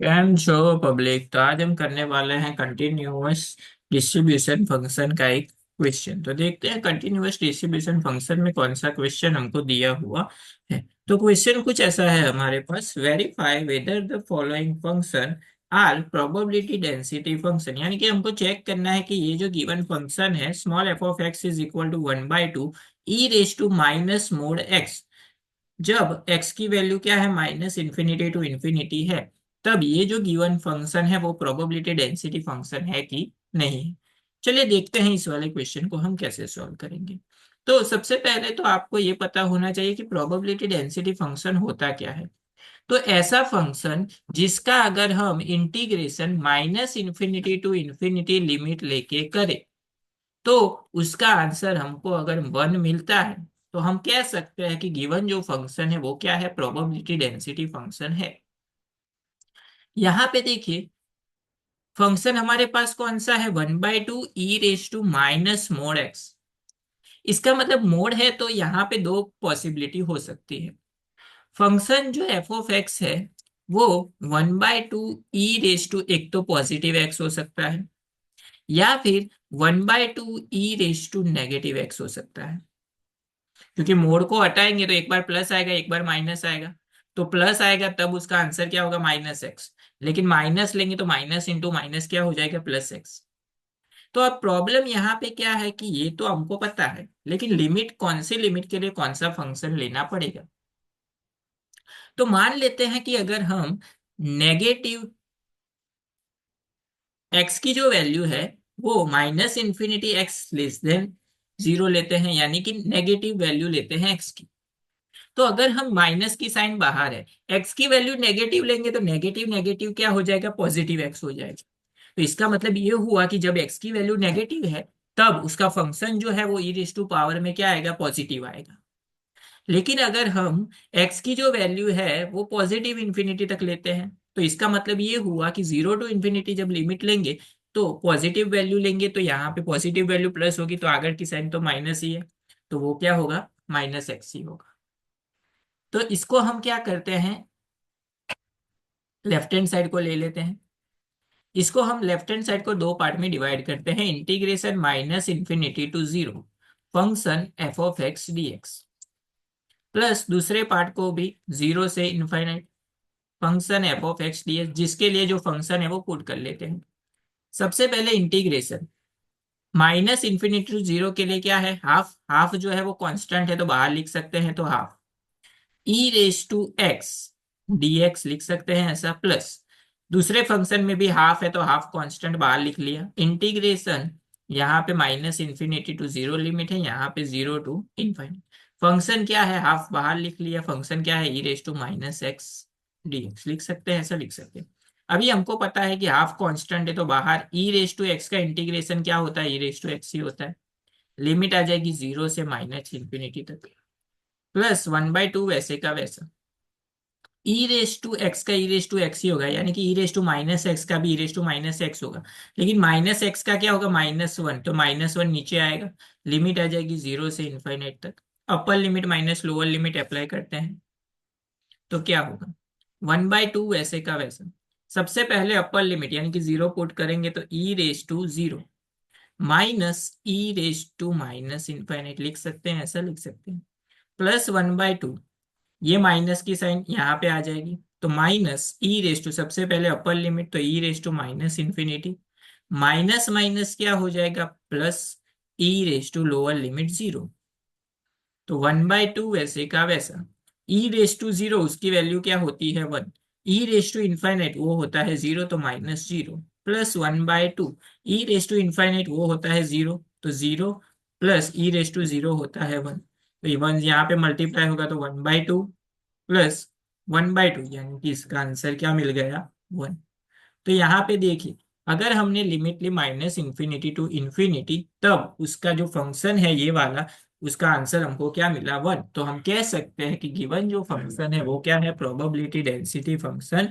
Cam show public. तो आज हम करने वाले हैं कंटिन्यूअस डिस्ट्रीब्यूशन फंक्शन का एक क्वेश्चन। तो देखते हैं कंटिन्यूअस डिस्ट्रीब्यूशन फंक्शन में कौन सा क्वेश्चन हमको दिया हुआ है। तो क्वेश्चन कुछ ऐसा है हमारे पास, verify whether the following function are probability density function. यानी कि हमको चेक करना है कि ये जो गिवन फंक्शन है small F of X is equal to 1/2 e raise to minus mod X, जब x की वैल्यू क्या है माइनस इंफिनिटी टू इंफिनिटी है, तब ये जो गिवन फंक्शन है वो प्रोबेबिलिटी डेंसिटी फंक्शन है कि नहीं है। चलिए देखते हैं इस वाले क्वेश्चन को हम कैसे सॉल्व करेंगे। तो सबसे पहले तो आपको ये पता होना चाहिए कि प्रोबेबिलिटी डेंसिटी फंक्शन होता क्या है। तो ऐसा फंक्शन जिसका अगर हम integration minus infinity to infinity limit लेके करें तो उसका आंसर हमको अगर 1 मिलता है, तो हम कह सकते हैं कि गिवन जो फंक्शन है वो क्या है, प्रोबेबिलिटी डेंसिटी फंक्शन है। यहाँ पे देखिए फंक्शन हमारे पास कौन सा है, 1/2 e raise to minus mod X. इसका मतलब मोड है तो यहाँ पे दो पॉसिबिलिटी हो सकती है। फंक्शन जो एफ ऑफ एक्स है वो 1/2 ई रेज टू, एक तो पॉजिटिव एक्स हो सकता है या फिर 1/2 e raise to negative x हो सकता है। क्योंकि मोड को हटाएंगे तो एक बार प्लस आएगा एक बार माइनस आएगा, तो प्लस आएगा तब उसका आंसर क्या होगा, माइनस एक्स। लेकिन माइनस लेंगे तो माइनस इंटू माइनस क्या हो जाएगा, प्लस एक्स। तो अब प्रॉब्लम यहाँ पे क्या है कि ये तो हमको पता है, लेकिन लिमिट कौन सी लिमिट के लिए कौन सा फंक्शन लेना पड़ेगा। तो मान लेते हैं कि अगर हम नेगेटिव एक्स की जो वैल्यू है वो minus infinity x less than zero लेते हैं, यानी कि नेगेटिव वैल्यू लेते हैं एक्स की। तो अगर हम माइनस की साइन बाहर है, एक्स की वैल्यू नेगेटिव लेंगे तो नेगेटिव नेगेटिव क्या हो जाएगा, पॉजिटिव एक्स हो जाएगा। तो इसका मतलब ये हुआ कि जब एक्स की वैल्यू नेगेटिव है तब उसका फंक्शन जो है वो ई रेज टू पावर में क्या आएगा, पॉजिटिव आएगा। लेकिन अगर हम एक्स की जो वैल्यू है वो पॉजिटिव इंफिनिटी तक लेते हैं, तो इसका मतलब ये हुआ कि जीरो टू इंफिनिटी जब लिमिट लेंगे तो पॉजिटिव वैल्यू लेंगे, तो यहाँ पे पॉजिटिव वैल्यू प्लस होगी तो आगे की साइन तो माइनस ही है, तो वो क्या होगा, माइनस एक्स ही होगा। तो इसको हम क्या करते हैं, लेफ्ट हैंड साइड को ले लेते हैं। इसको हम लेफ्ट हैंड साइड को दो पार्ट में डिवाइड करते हैं, integration minus infinity to zero function f of x D x, plus दूसरे पार्ट को भी जीरो से infinite function f of x D x, जिसके लिए जो फंक्शन है वो पुट कर लेते हैं। सबसे पहले integration minus infinity to zero के लिए क्या है, हाफ। हाफ जो है वो कांस्टेंट है तो बाहर लिख सकते हैं, तो half e raise to x D x लिख सकते हैं ऐसा, प्लस दूसरे फंक्शन में भी हाफ है तो हाफ कांस्टेंट बाहर लिख लिया। इंटीग्रेशन यहाँ पे minus infinity to zero limit है, यहाँ पे जीरो टू इनफाइनिटी। फंक्शन क्या है, हाफ बाहर लिख लिया, फंक्शन क्या है, e raise to minus X D x लिख सकते हैं, ऐसा लिख सकते हैं। अभी हमको पता है कि हाफ कांस्टेंट है तो बाहर ई रेज टू एक्स का इंटीग्रेशन क्या होता है, ई रेज टू एक्स ही होता है। लिमिट आ जाएगी जीरो से माइनस इंफिनिटी तक, प्लस 1/2 वैसे का वैसा। ई रेस टू एक्स का ई रेस टू एक्स ही होगा, यानी कि ई रेस टू माइनस एक्स का भी ई रेस टू माइनस एक्स होगा। लेकिन माइनस एक्स का क्या होगा, -1, तो -1 नीचे आएगा। लिमिट आ जाएगी जीरो से इनफाइनाइट तक। Upper limit minus lower limit apply करते हैं तो क्या होगा, 1/2 वैसे का वैसा। सबसे पहले अपर लिमिट यानी कि जीरो पुट करेंगे तो e raise to zero minus e raise to minus infinite लिख सकते हैं, ऐसा लिख सकते हैं, प्लस 1/2। ये माइनस की साइन यहाँ पे आ जाएगी तो माइनस ई रेस टू, सबसे पहले अपर लिमिट तो e raise to minus infinity, minus minus क्या हो जाएगा, plus e raise to lower limit zero. तो 1/2 वैसे का वैसा। ई रेस टू जीरो उसकी वैल्यू क्या होती है, 1। ई रेस टू इनफाइनाइट वो होता है जीरो, तो minus zero, plus 1/2। E raise to infinite वो होता है जीरो, तो zero, plus e raise to zero होता है 1। तो ये 1 यहाँ पे मल्टीप्लाई होगा तो 1/2 प्लस 1/2, यानी कि इसका आंसर क्या मिल गया, 1। तो यहाँ पे देखिए अगर हमने लिमिट ली माइनस इंफिनिटी टू इंफिनिटी, तब उसका जो फंक्शन है ये वाला, उसका आंसर हमको क्या मिला, 1। तो हम कह सकते हैं कि गिवन जो फंक्शन है वो क्या है, प्रोबेबिलिटी डेंसिटी फंक्शन